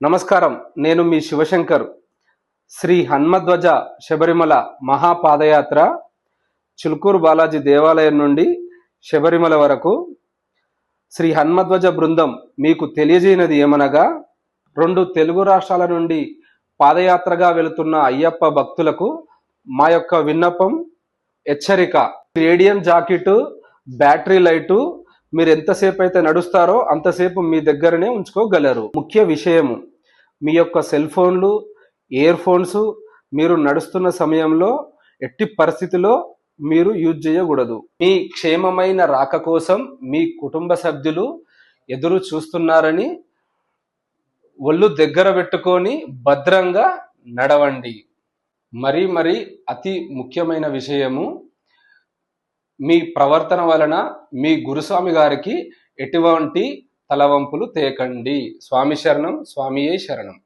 నమస్కారం. నేను మీ శివశంకర్. శ్రీ హన్మధ్వజ శబరిమల మహాపాదయాత్ర చిలుకూరు బాలాజీ దేవాలయం నుండి శబరిమల వరకు శ్రీ హన్మధ్వజ బృందం మీకు తెలియజేయనది ఏమనగా, 2 తెలుగు రాష్ట్రాల నుండి పాదయాత్రగా వెళుతున్న అయ్యప్ప భక్తులకు మా యొక్క విన్నపం, హెచ్చరిక. రేడియం జాకెట్, బ్యాటరీ లైటు మీరు ఎంతసేపు అయితే నడుస్తారో అంతసేపు మీ దగ్గరనే ఉంచుకోగలరు. ముఖ్య విషయము, మీ యొక్క సెల్ ఫోన్లు, ఇయర్ ఫోన్స్ మీరు నడుస్తున్న సమయంలో ఎట్టి పరిస్థితిలో మీరు యూజ్ చేయకూడదు. మీ క్షేమమైన రాక కోసం మీ కుటుంబ సభ్యులు ఎదురు చూస్తున్నారని ఒళ్ళు దగ్గర పెట్టుకొని భద్రంగా నడవండి. మరి అతి ముఖ్యమైన విషయము, మీ ప్రవర్తన వలన మీ గురుస్వామి గారికి ఎటువంటి తలవంపులు తేకండి. స్వామి శరణం, స్వామియే శరణం.